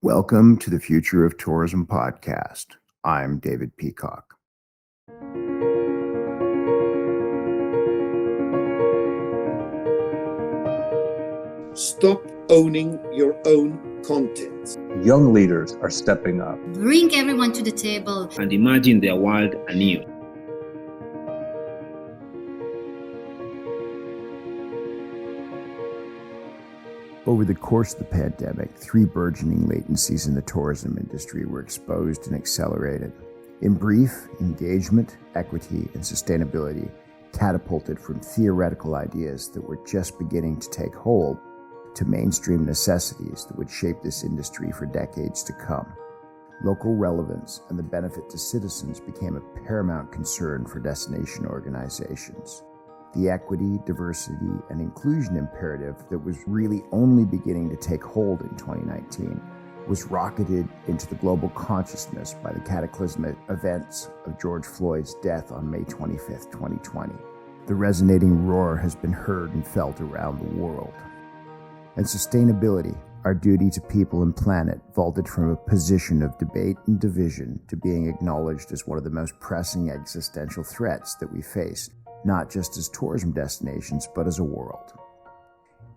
Welcome to the Future of Tourism podcast. I'm David Peacock. Stop owning your own content. Young leaders are stepping up. Bring everyone to the table and imagine their world anew. Over the course of the pandemic, three burgeoning latencies in the tourism industry were exposed and accelerated. In brief, engagement, equity, and sustainability catapulted from theoretical ideas that were just beginning to take hold to mainstream necessities that would shape this industry for decades to come. Local relevance and the benefit to citizens became a paramount concern for destination organizations. The equity, diversity, and inclusion imperative that was really only beginning to take hold in 2019 was rocketed into the global consciousness by the cataclysmic events of George Floyd's death on May 25, 2020. The resonating roar has been heard and felt around the world. And sustainability, our duty to people and planet, vaulted from a position of debate and division to being acknowledged as one of the most pressing existential threats that we face, not just as tourism destinations, but as a world.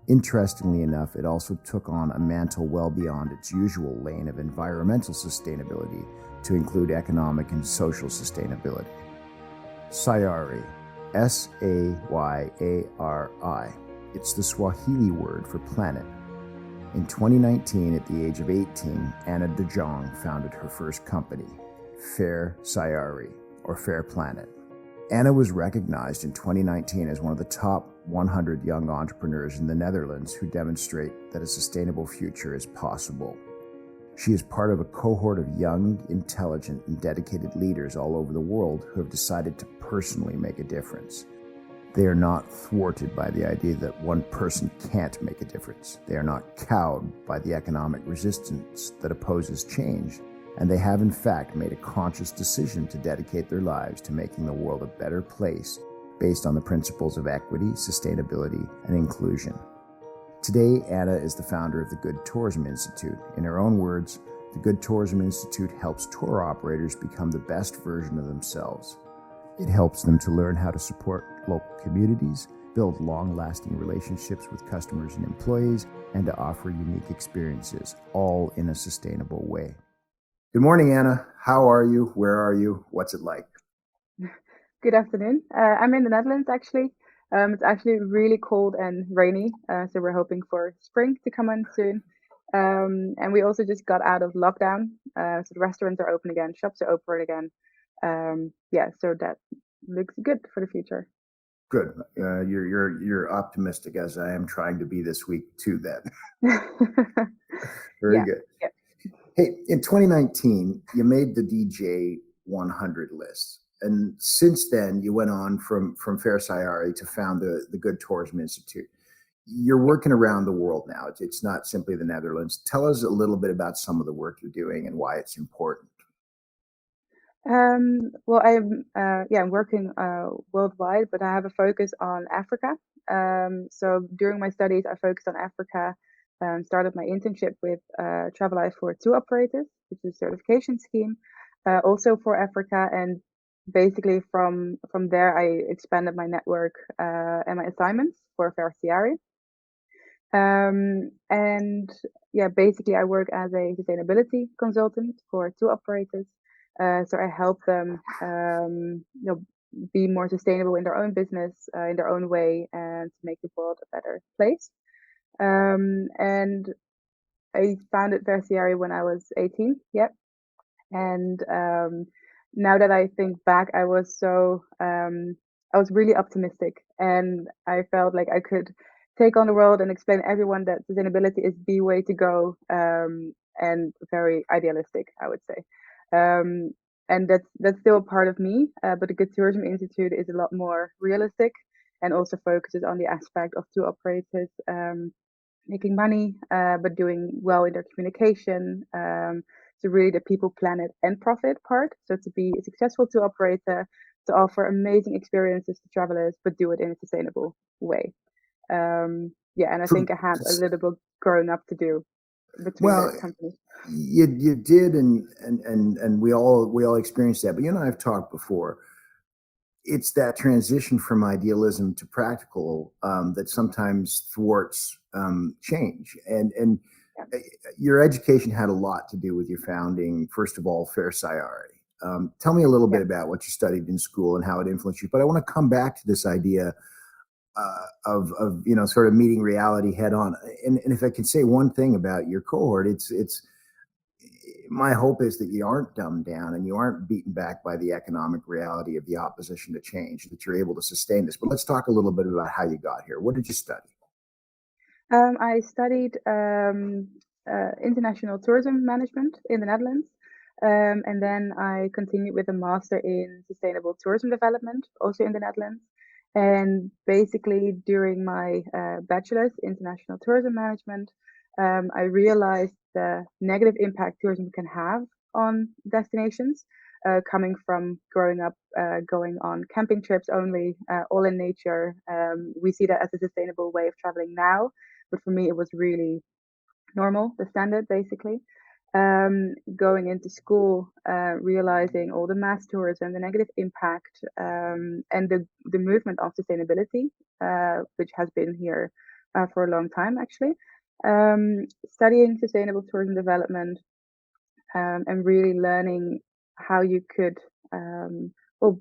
Interestingly enough, it also took on a mantle well beyond its usual lane of environmental sustainability to include economic and social sustainability. Sayari, S-A-Y-A-R-I. It's the Swahili word for planet. In 2019, at the age of 18, Anne de Jong founded her first company, Fair Sayari, or Fair Planet. Anna was recognized in 2019 as one of the top 100 young entrepreneurs in the Netherlands who demonstrate that a sustainable future is possible. She is part of a cohort of young, intelligent, and dedicated leaders all over the world who have decided to personally make a difference. They are not thwarted by the idea that one person can't make a difference. They are not cowed by the economic resistance that opposes change. And they have, in fact, made a conscious decision to dedicate their lives to making the world a better place based on the principles of equity, sustainability, and inclusion. Today, Anna is the founder of the Good Tourism Institute. In her own words, the Good Tourism Institute helps tour operators become the best version of themselves. It helps them to learn how to support local communities, build long-lasting relationships with customers and employees, and to offer unique experiences, all in a sustainable way. Good morning, Anna. How are you? Where are you? What's it like? Good afternoon. I'm in the Netherlands, actually. It's actually really cold and rainy, so we're hoping for spring to come on soon. And we also just got out of lockdown, so the restaurants are open again, shops are open again. So that looks good for the future. Good. You're optimistic, as I am trying to be this week too. Then. Very good. Yeah. Hey, in 2019, you made the DJ 100 list. And since then, you went on from Fair Sayari to found the Good Tourism Institute. You're working around the world now. It's not simply the Netherlands. Tell us a little bit about some of the work you're doing and why it's important. I'm working worldwide, but I have a focus on Africa. So during my studies, I focused on Africa. Started my internship with Travel Life for tour operators, which is a certification scheme, also for Africa. And basically from there, I expanded my network and my assignments for Fair Sayari. Basically I work as a sustainability consultant for tour operators. So I help them, be more sustainable in their own business, in their own way, and to make the world a better place. And I founded Fair Sayari when I was 18. Yep. And now that I think back, I was really optimistic, and I felt like I could take on the world and explain to everyone that sustainability is the way to go, and very idealistic, I would say. And that's still a part of me, but the Good Tourism Institute is a lot more realistic and also focuses on the aspect of tour operators making money, but doing well in their communication. So really the people, planet, and profit part. So to be a successful tour operator, to offer amazing experiences to travelers, but do it in a sustainable way. And I think I have a little bit growing up to do between the companies. You did, and we all experienced that. But you and I have talked before. It's that transition from idealism to practical that sometimes thwarts change. And your education had a lot to do with your founding, first of all, Fair Sayari. Tell me a little bit about what you studied in school and how it influenced you. But I want to come back to this idea of sort of meeting reality head on. And if I can say one thing about your cohort, it's my hope is that you aren't dumbed down and you aren't beaten back by the economic reality of the opposition to change, that you're able to sustain this. But let's talk a little bit about how you got here. What did you study? I studied international tourism management in the Netherlands. And then I continued with a master in sustainable tourism development, also in the Netherlands. And basically, during my bachelor's international tourism management, I realized the negative impact tourism can have on destinations. Coming from growing up, going on camping trips only, all in nature. We see that as a sustainable way of traveling now, but for me, it was really normal, the standard, basically. Going into school, realizing all the mass tourism, the negative impact, and the movement of sustainability, which has been here for a long time, actually. Studying sustainable tourism development, and really learning how you could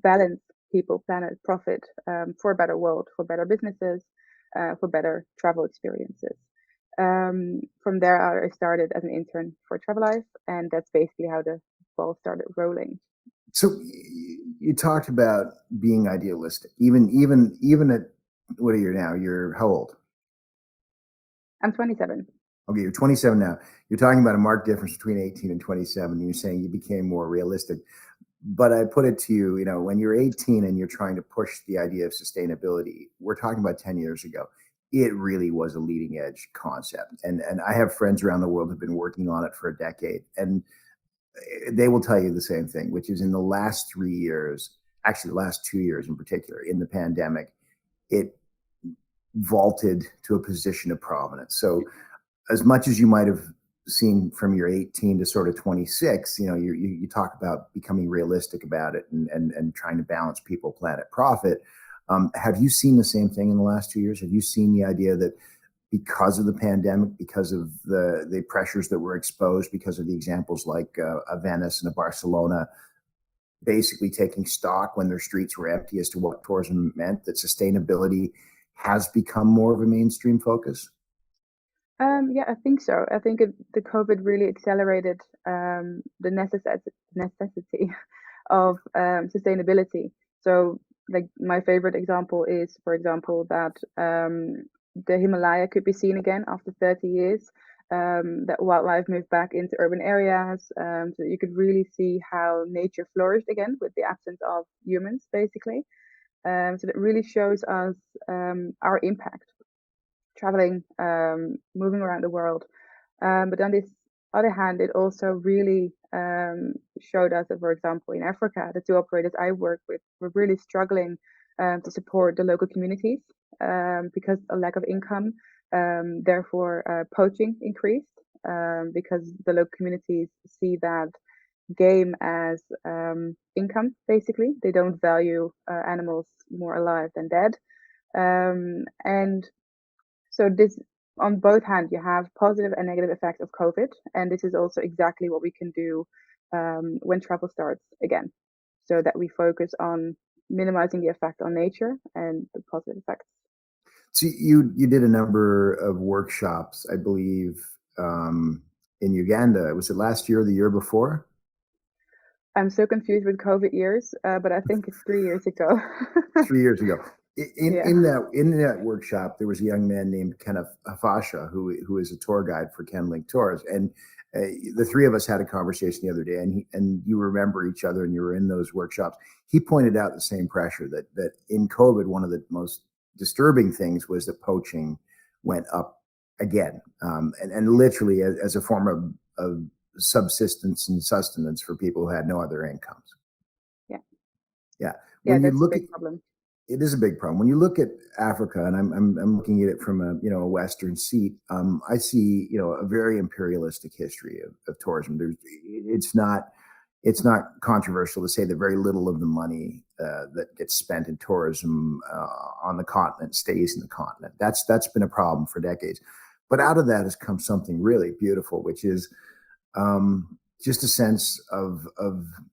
balance people, planet, profit, for a better world, for better businesses, for better travel experiences. From there, I started as an intern for Travel and that's basically how the ball started rolling. So you talked about being idealistic, even at what are you now? You're how old? I'm 27. Okay, you're 27 now. You're talking about a marked difference between 18 and 27. You're saying you became more realistic. But I put it to you, when you're 18 and you're trying to push the idea of sustainability, we're talking about 10 years ago. It really was a leading edge concept. And I have friends around the world who've been working on it for a decade. And they will tell you the same thing, which is in the last 3 years, actually the last 2 years in particular, in the pandemic, it vaulted to a position of prominence. So as much as you might have seen from your 18 to sort of 26, you talk about becoming realistic about it and trying to balance people, planet, profit. Have you seen the same thing in the last 2 years? Have you seen the idea that because of the pandemic, because of the pressures that were exposed, because of the examples like a Venice and a Barcelona, basically taking stock when their streets were empty as to what tourism meant, that sustainability has become more of a mainstream focus? Yeah, I think so. I think the COVID really accelerated the necessity of sustainability. So, like my favorite example is, for example, that the Himalaya could be seen again after 30 years. That wildlife moved back into urban areas, so that you could really see how nature flourished again with the absence of humans, basically. So that really shows us our impact traveling, moving around the world. But on this other hand, it also really showed us that, for example, in Africa, the two operators I work with were really struggling to support the local communities because of lack of income. Therefore, poaching increased because the local communities see that game as income, basically. They don't value animals more alive than dead. And so this, on both hands, you have positive and negative effects of COVID, and this is also exactly what we can do when travel starts again, so that we focus on minimizing the effect on nature and the positive effects. So you did a number of workshops, I believe, in Uganda. Was it last year or the year before? I'm so confused with COVID years, but I think it's 3 years ago. 3 years ago. Yeah. In that workshop, there was a young man named Kenneth Hafasha, who is a tour guide for Ken Link Tours, and the three of us had a conversation the other day, and you remember each other, and you were in those workshops. He pointed out the same pressure that in COVID, one of the most disturbing things was that poaching went up again, and literally as a form of subsistence and sustenance for people who had no other incomes. Yeah. Yeah. Yeah, When you that's a look at big problem. It is a big problem. When you look at Africa, and I'm looking at it from a Western seat, I see a very imperialistic history of tourism. It's not controversial to say that very little of the money that gets spent in tourism on the continent stays in the continent. That's been a problem for decades. But out of that has come something really beautiful, which is just a sense of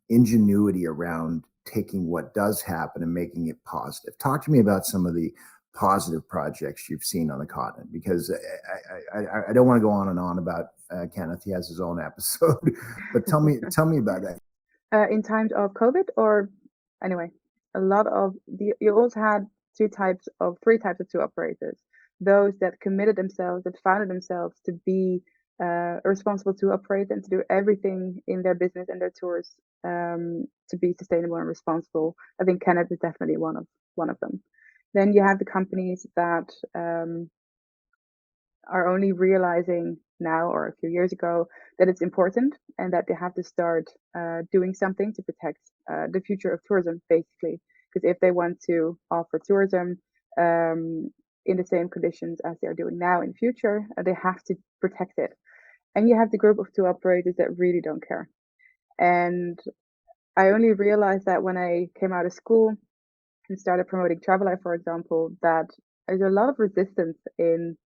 ingenuity around taking what does happen and making it positive. Talk to me about some of the positive projects you've seen on the continent, because I don't want to go on and on about Kenneth. He has his own episode, but tell me about that. In times of COVID, or anyway, you also had three types of tour operators. Those that committed themselves, that founded themselves to be a responsible tour operator and to do everything in their business and their tours to be sustainable and responsible. I think Kenneth is definitely one of them. Then you have the companies that are only realizing now, or a few years ago, that it's important and that they have to start doing something to protect the future of tourism, basically. Because if they want to offer tourism in the same conditions as they are doing now in future, they have to protect it. And you have the group of tour operators that really don't care. And I only realized that when I came out of school and started promoting Travel Life, for example, that there's a lot of resistance in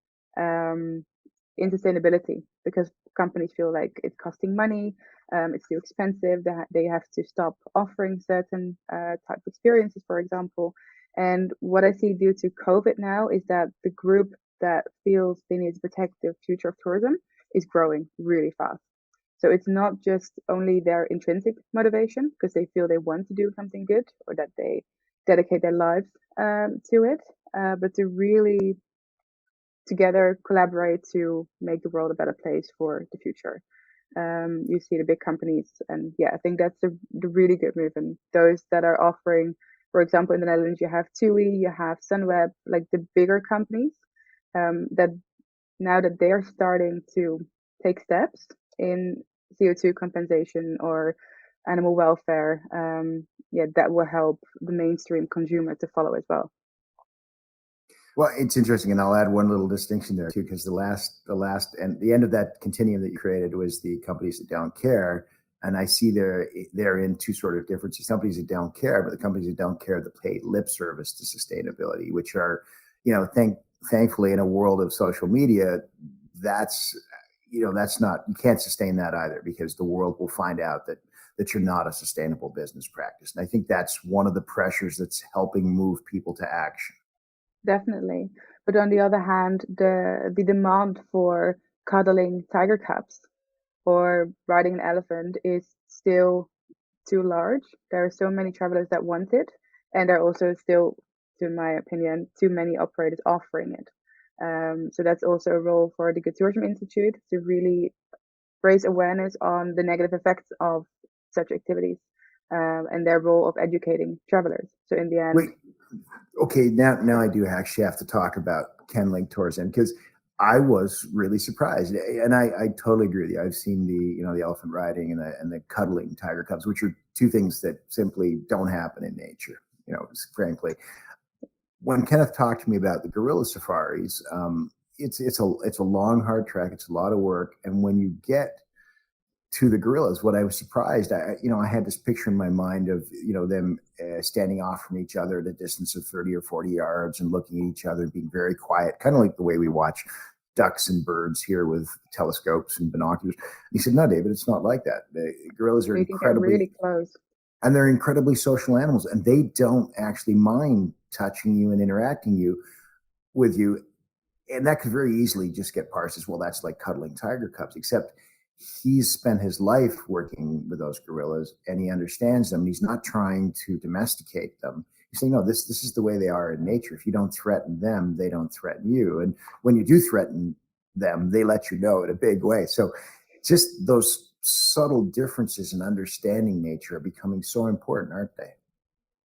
sustainability, because companies feel like it's costing money, it's too expensive, they have to stop offering certain type of experiences, for example. And what I see due to COVID now is that the group that feels they need to protect the future of tourism is growing really fast. So it's not just only their intrinsic motivation, because they feel they want to do something good or that they dedicate their lives to it, but to really together collaborate to make the world a better place for the future. You see the big companies, and yeah, I think that's the really good move. And those that are offering, for example, in the Netherlands, you have TUI, you have Sunweb, like the bigger companies that now that they are starting to take steps in CO2 compensation or animal welfare, that will help the mainstream consumer to follow as well. Well, it's interesting, and I'll add one little distinction there too, because the last and the end of that continuum that you created was the companies that don't care, and I see they're in two sort of differences. Companies that don't care, but the companies that don't care that pay lip service to sustainability, which are, thankfully in a world of social media, that's not, you can't sustain that either, because the world will find out that you're not a sustainable business practice. And I think that's one of the pressures that's helping move people to action. Definitely. But on the other hand, the demand for cuddling tiger cubs or riding an elephant is still too large. There are so many travelers that want it, and there are also still, to my opinion, too many operators offering it. So that's also a role for the Good Tourism Institute to really raise awareness on the negative effects of such activities and their role of educating travelers. So in the end, Wait, okay, now I do actually have to talk about kenneling tourism, because I was really surprised, and I totally agree with you. I've seen the elephant riding and the cuddling tiger cubs, which are two things that simply don't happen in nature. Frankly, when Kenneth talked to me about the gorilla safaris, it's a long, hard trek. It's a lot of work, and when you get to the gorillas, what I was surprised, I had this picture in my mind of them standing off from each other at a distance of 30 or 40 yards and looking at each other and being very quiet, kind of like the way we watch ducks and birds here with telescopes and binoculars. And he said, "No, David, it's not like that. The gorillas are incredibly really close, and they're incredibly social animals, and they don't actually mind touching you and interacting with you." And that could very easily just get parsed as, well, that's like cuddling tiger cubs, except he's spent his life working with those gorillas and he understands them. He's not trying to domesticate them. He's saying, no, this is the way they are in nature. If you don't threaten them, they don't threaten you. And when you do threaten them, they let you know in a big way. So just those subtle differences in understanding nature are becoming so important, aren't they?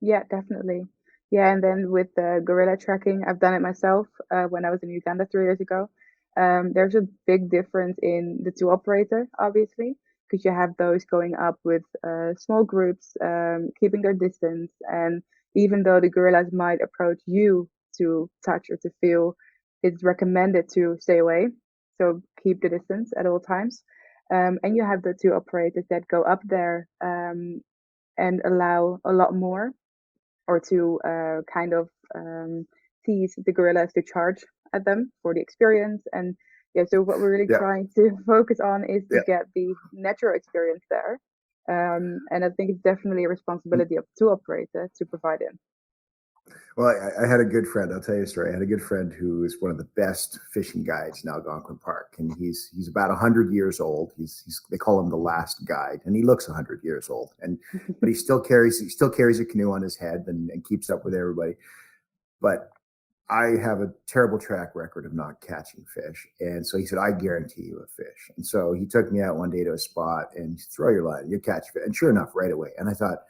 Yeah, definitely. Yeah, and then with the gorilla trekking, I've done it myself when I was in Uganda 3 years ago. There's a big difference in the tour operator, obviously, because you have those going up with small groups, keeping their distance, and even though the gorillas might approach you to touch or to feel, it's recommended to stay away. So keep the distance at all times. And you have the two operators that go up there and allow a lot more, or to kind of tease the gorillas to charge at them for the experience. And yeah, so what we're really Yeah. trying to focus on is to Yeah. get the natural experience there. And I think it's definitely a responsibility of two operators to provide it. Well, I had a good friend. I'll tell you a story. I had a good friend who is one of the best fishing guides in Algonquin Park, and he's about 100 years old. They call him the last guide, and he looks 100 years old. But he still carries a canoe on his head and keeps up with everybody. But I have a terrible track record of not catching fish, and so he said, "I guarantee you a fish." And so he took me out one day to a spot and throw your line, you catch fish, and sure enough, right away. And I thought,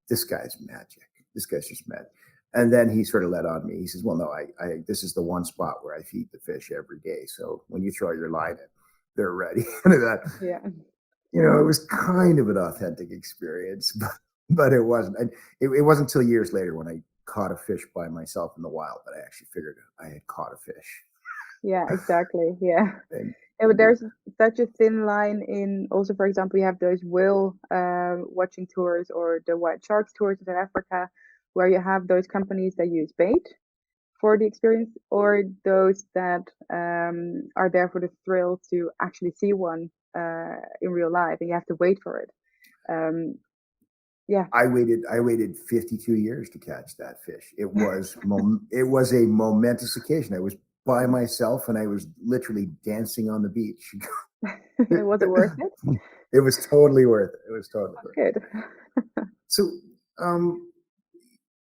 this guy's magic. This guy's just mad. And then he sort of let on me. He says, "Well, no, I this is the one spot where I feed the fish every day. So when you throw your line in, they're ready." And that, Yeah. it was kind of an authentic experience, but it wasn't. And it wasn't until years later when I caught a fish by myself in the wild that I actually figured I had caught a fish. Yeah, exactly. Yeah. And Yeah, but there's such a thin line in, also, for example, you have those whale watching tours or the white sharks tours in Africa, where you have those companies that use bait for the experience, or those that are there for the thrill to actually see one in real life, and you have to wait for it. Yeah. I waited 52 years to catch that fish. It was a momentous occasion. I was by myself and I was literally dancing on the beach. Was it worth it? It was totally worth it. It was totally worth it. Good. So,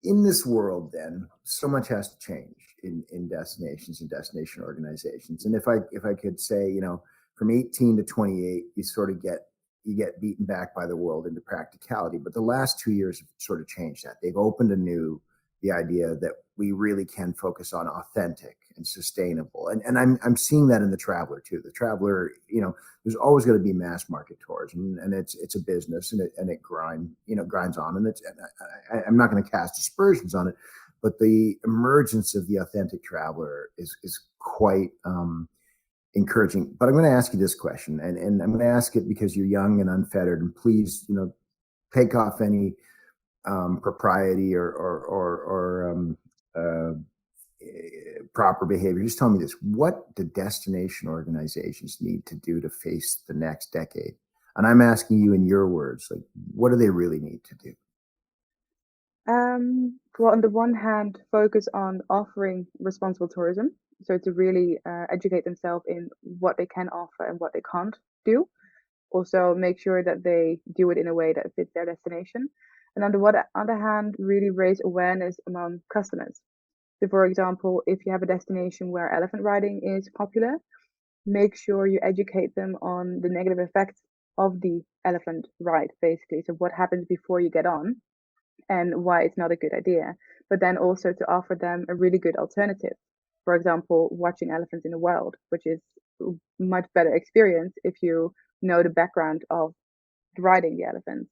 in this world, then, so much has to change in destinations and destination organizations. And if I could say, from 18 to 28, you get beaten back by the world into practicality. But the last 2 years have sort of changed that. They've opened anew the idea that we really can focus on authentic and sustainable. And I'm seeing that in the traveler too. The traveler, there's always going to be mass market tours, and it's a business, and it grinds on, and I'm not going to cast aspersions on it, but the emergence of the authentic traveler is quite encouraging. But I'm going to ask you this question, and I'm going to ask it because you're young and unfettered, and please, take off any propriety or proper behavior. Just tell me this: what do destination organizations need to do to face the next decade? And I'm asking you in your words, like, what do they really need to do? Well, on the one hand, focus on offering responsible tourism. So to really educate themselves in what they can offer and what they can't do. Also, make sure that they do it in a way that fits their destination. And on the other hand, really raise awareness among customers. So, for example, if you have a destination where elephant riding is popular, make sure you educate them on the negative effects of the elephant ride, basically. So, what happens before you get on and why it's not a good idea. But then also to offer them a really good alternative. For example, watching elephants in the wild, which is a much better experience if you know the background of riding the elephants.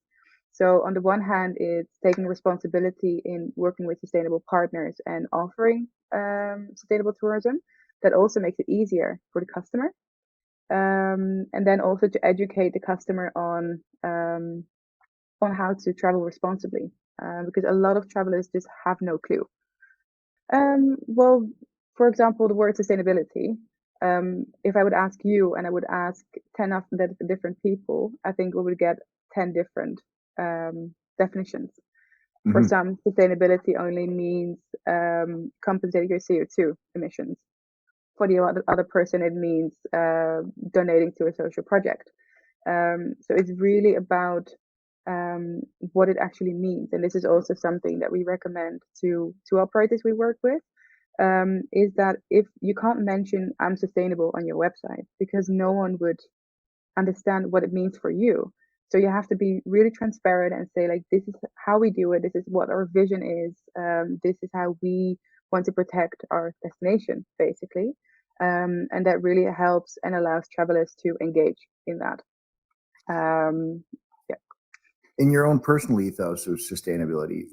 So on the one hand, it's taking responsibility in working with sustainable partners and offering sustainable tourism. That also makes it easier for the customer. And then also to educate the customer on how to travel responsibly, because a lot of travelers just have no clue. Well, for example, the word sustainability. If I would ask you and I would ask 10 of the different people, I think we would get 10 different definitions. For some, sustainability only means compensating your CO2 emissions. For the other person, it means donating to a social project. So it's really about what it actually means. And this is also something that we recommend to operators we work with, is that if you can't mention I'm sustainable on your website, because no one would understand what it means for you. So you have to be really transparent and say, like, this is how we do it. This is what our vision is. This is how we want to protect our destination, basically. And that really helps and allows travelers to engage in that. In your own personal ethos of sustainability,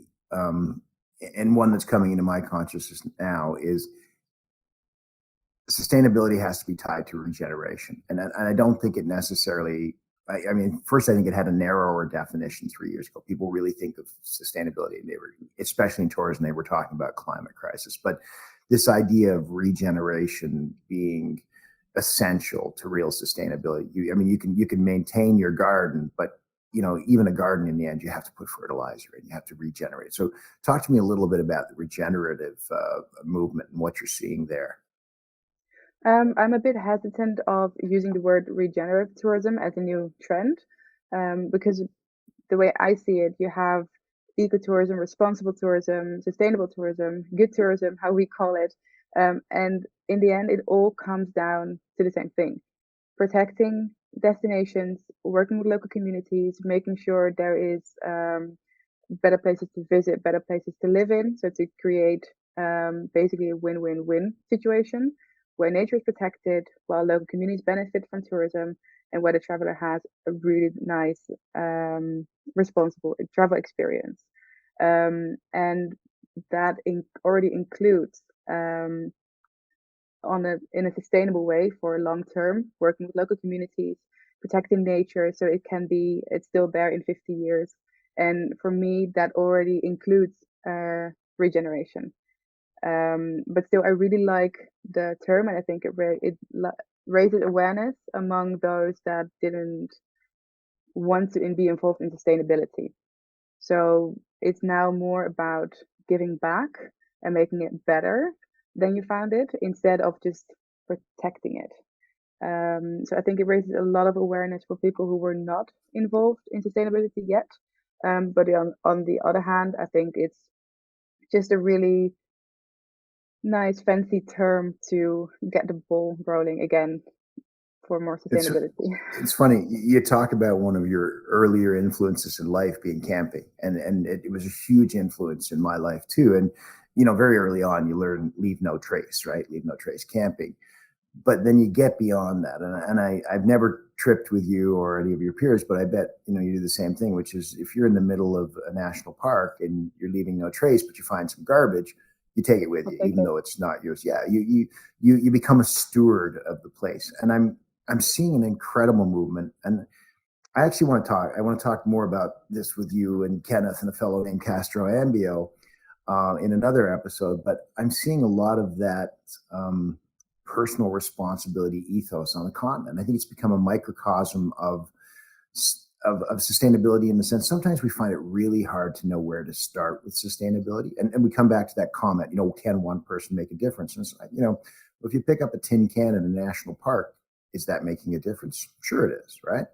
and one that's coming into my consciousness now, is sustainability has to be tied to regeneration. And I don't think it necessarily, I mean, first, I think it had a narrower definition 3 years ago. People really think of sustainability, and they were, especially in tourism, they were talking about climate crisis. But this idea of regeneration being essential to real sustainability. You can maintain your garden, but even a garden, in the end, you have to put fertilizer and you have to regenerate. So talk to me a little bit about the regenerative movement and what you're seeing there. I'm a bit hesitant of using the word regenerative tourism as a new trend, because the way I see it, you have ecotourism, responsible tourism, sustainable tourism, good tourism, how we call it. And in the end, it all comes down to the same thing: protecting destinations, working with local communities, making sure there is better places to visit, better places to live in. So to create basically a win-win-win situation where nature is protected, while local communities benefit from tourism, and where the traveler has a really nice, responsible travel experience. And that already includes, in a sustainable way for long term, working with local communities, protecting nature so it's still there in 50 years. And for me, that already includes regeneration. But still, I really like the term, and I think it raises awareness among those that didn't want to be involved in sustainability. So it's now more about giving back and making it better than you found it, instead of just protecting it. So I think it raises a lot of awareness for people who were not involved in sustainability yet. But on the other hand, I think it's just a really nice fancy term to get the ball rolling again for more sustainability. It's funny, you talk about one of your earlier influences in life being camping, and it was a huge influence in my life too. And very early on, you learn leave no trace, right? Leave no trace camping. But then you get beyond that, and I've never tripped with you or any of your peers, but I bet you do the same thing, which is if you're in the middle of a national park and you're leaving no trace, but you find some garbage, you take it with you, even though it's not yours. Yeah, you become a steward of the place, and I'm seeing an incredible movement, and I actually want to talk. I want to talk more about this with you and Kenneth and a fellow named Castro Ambio in another episode. But I'm seeing a lot of that personal responsibility ethos on the continent. I think it's become a microcosm of sustainability, in the sense sometimes we find it really hard to know where to start with sustainability, and we come back to that comment. Can one person make a difference? And it's like, if you pick up a tin can in a national park, is that making a difference? Sure it is, right?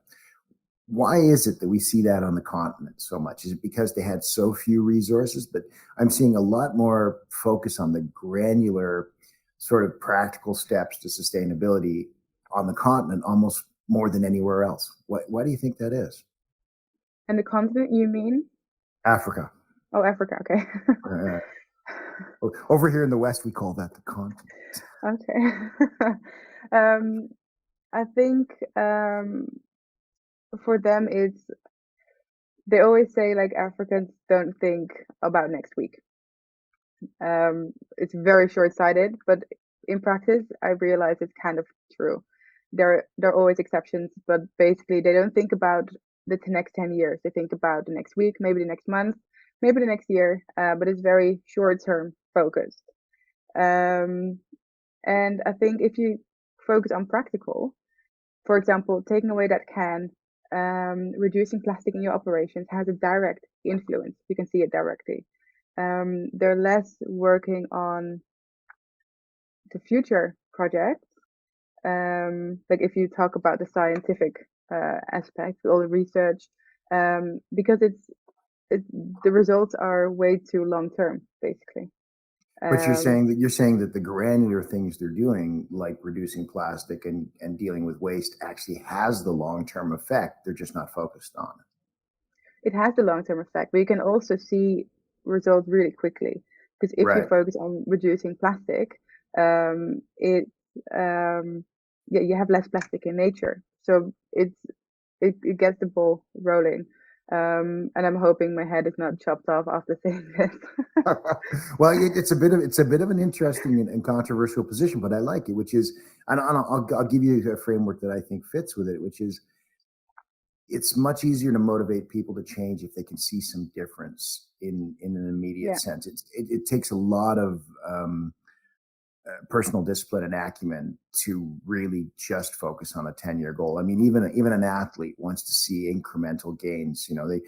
Why is it that we see that on the continent so much? Is it because they had so few resources? But I'm seeing a lot more focus on the granular sort of practical steps to sustainability on the continent, almost more than anywhere else. Why do you think that is? And the continent, you mean? Africa. Oh, Africa, okay. Over here in the West, we call that the continent. Okay. I think for them, they always say like Africans don't think about next week. It's very short-sighted, but in practice, I realize it's kind of true. There are always exceptions, but basically they don't think about the next 10 years. They think about the next week, maybe the next month, maybe the next year, but it's very short-term focused. And I think if you focus on practical, for example, taking away that can, reducing plastic in your operations has a direct influence. You can see it directly. They're less working on the future projects. Like if you talk about the scientific aspect, all the research, because the results are way too long term, basically. But you're saying that the granular things they're doing, like reducing plastic and dealing with waste, actually has the long-term effect. They're just not focused on it. It has the long-term effect, but you can also see results really quickly, because if you focus on reducing plastic, you have less plastic in nature, so it gets the ball rolling. And I'm hoping my head is not chopped off after saying this. Well, it's a bit of an interesting and controversial position, but I like it, which is, and I'll give you a framework that I think fits with it, which is it's much easier to motivate people to change if they can see some difference in an immediate Yeah, sense. It takes a lot of personal discipline and acumen to really just focus on a 10-year goal. I mean, even an athlete wants to see incremental gains. You know, they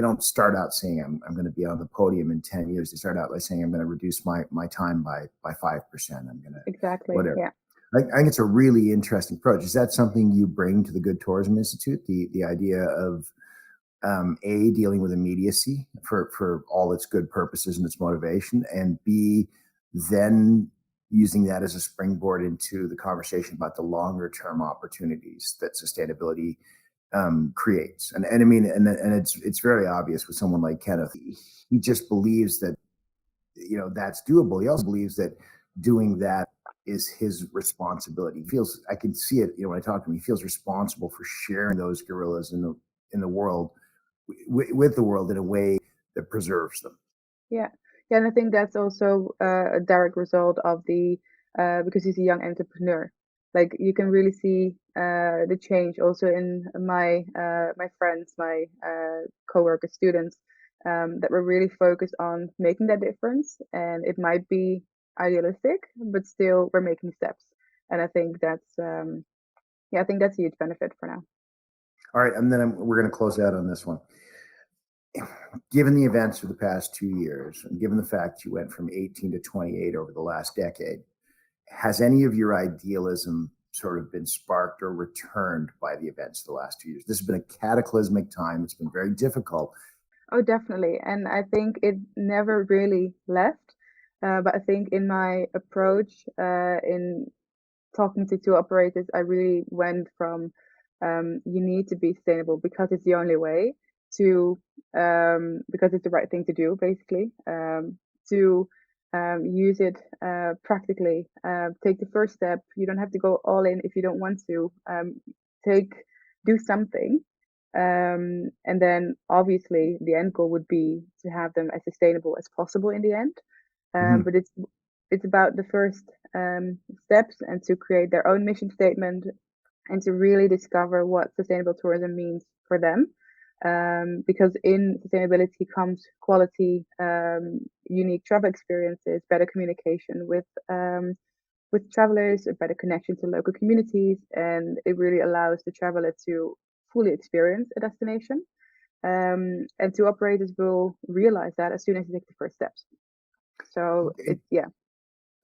don't start out saying I'm going to be on the podium in 10 years. They start out by saying I'm going to reduce my time by 5%. I'm going to exactly. whatever. Yeah. I think it's a really interesting approach. Is that something you bring to the Good Tourism Institute? The idea of A, dealing with immediacy for all its good purposes and its motivation, and B, then using that as a springboard into the conversation about the longer term opportunities that sustainability creates. And I mean, and it's very obvious with someone like Kenneth. He just believes that, you know, that's doable. He also believes that doing that is his responsibility. He feels, I can see it, you know, when I talk to him, he feels responsible for sharing those gorillas in the world with the world in a way that preserves them. Yeah. Yeah, and I think that's also a direct result of the because he's a young entrepreneur. Like you can really see the change also in my friends, my coworker students, that were really focused on making that difference. And it might be idealistic, but still we're making steps. And I think that's yeah, I think that's a huge benefit for now. All right, and then we're going to close out on this one. Given the events of the past 2 years, and given the fact you went from 18 to 28 over the last decade, has any of your idealism sort of been sparked or returned by the events of the last 2 years? This has been a cataclysmic time. It's been very difficult. Oh, definitely. And I think it never really left. But I think in my approach, in talking to tour operators, I really went from you need to be sustainable because it's the only way to because it's the right thing to do, basically, to use it practically. Take the first step. You don't have to go all in if you don't want to. Take do something. And then obviously the end goal would be to have them as sustainable as possible in the end. But it's about the first steps and to create their own mission statement and to really discover what sustainable tourism means for them. Because in sustainability comes quality, unique travel experiences, better communication with travelers, a better connection to local communities, and it really allows the traveler to fully experience a destination. And tour operators will realize that as soon as they take the first steps. So it's yeah.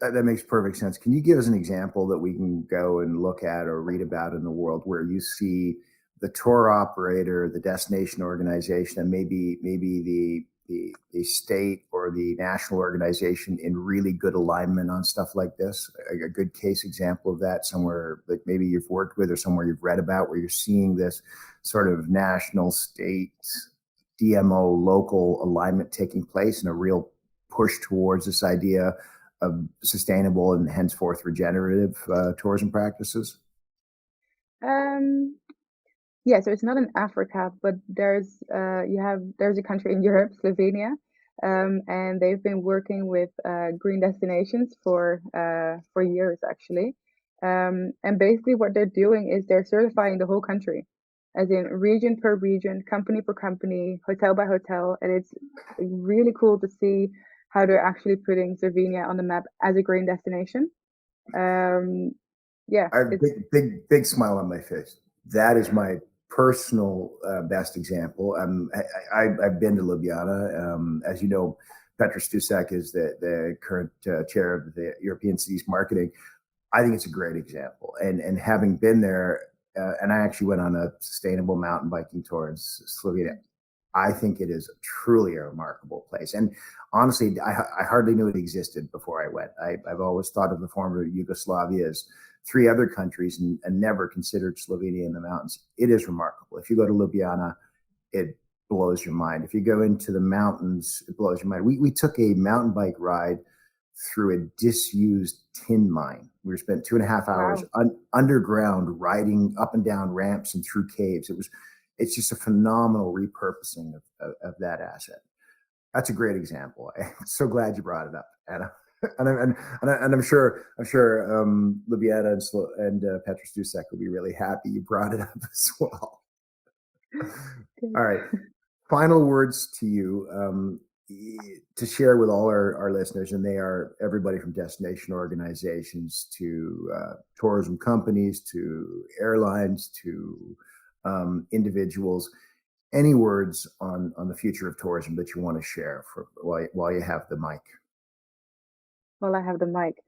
That makes perfect sense. Can you give us an example that we can go and look at or read about in the world where you see the tour operator, the destination organization, and maybe the state or the national organization in really good alignment on stuff like this? A good case example of that somewhere that maybe you've worked with or somewhere you've read about where you're seeing this sort of national, state, DMO, local alignment taking place and a real push towards this idea of sustainable and henceforth regenerative tourism practices? Yeah, so it's not in Africa, but there's a country in Europe, Slovenia, and they've been working with green destinations for years actually. And basically, what they're doing is they're certifying the whole country, as in region per region, company per company, hotel by hotel, and it's really cool to see how they're actually putting Slovenia on the map as a green destination. Yeah, I have a big smile on my face. That is my personal best example. I've been to Ljubljana. As you know, Petra Stusak is the current chair of the European Cities Marketing. I think it's a great example. And having been there, and I actually went on a sustainable mountain biking tour in Slovenia. I think it is truly a remarkable place. And honestly, I hardly knew it existed before I went. I've always thought of the former Yugoslavia as three other countries and never considered Slovenia in the mountains. It is remarkable. If you go to Ljubljana, it blows your mind. If you go into the mountains, it blows your mind. We took a mountain bike ride through a disused tin mine. We spent 2.5 hours wow. underground riding up and down ramps and through caves. it's just a phenomenal repurposing of that asset. That's a great example. I'm so glad you brought it up, Anna. And I'm sure Liviana and Petra Stusek will be really happy you brought it up as well. All right. Final words to you to share with all our listeners, and they are everybody from destination organizations to tourism companies to airlines to individuals. Any words on the future of tourism that you want to share while you have the mic? Well, I have the mic.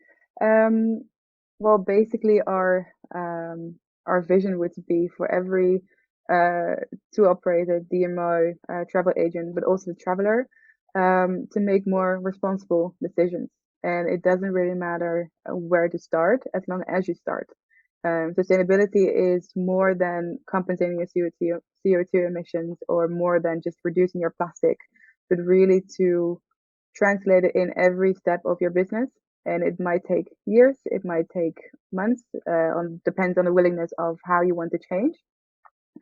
Well, basically, our vision would be for every tour operator, DMO, travel agent, but also the traveler, to make more responsible decisions. And it doesn't really matter where to start as long as you start. Sustainability is more than compensating your CO2 emissions or more than just reducing your plastic, but really to translate it in every step of your business. And it might take years, it might take months, depends on the willingness of how you want to change.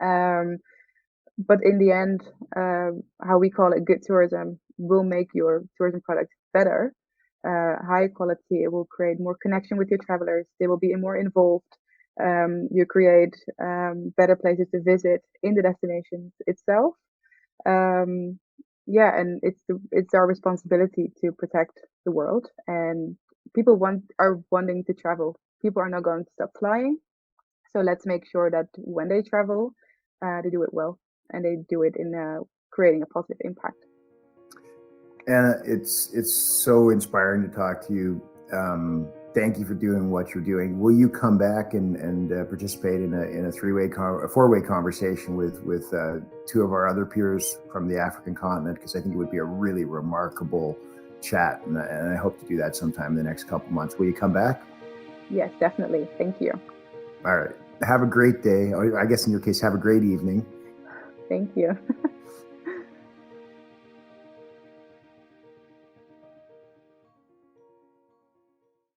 But in the end, how we call it, good tourism will make your tourism product better, high quality. It will create more connection with your travelers. They will be more involved. You create better places to visit in the destinations itself. Yeah, and it's our responsibility to protect the world. And people are wanting to travel. People are not going to stop flying. So let's make sure that when they travel, they do it well and they do it in creating a positive impact. Anna, it's so inspiring to talk to you. Thank you for doing what you're doing. Will you come back and participate in a four-way conversation with two of our other peers from the African continent? Because I think it would be a really remarkable chat, and I hope to do that sometime in the next couple months. Will you come back? Yes, definitely. Thank you. All right. Have a great day. I guess in your case, have a great evening. Thank you.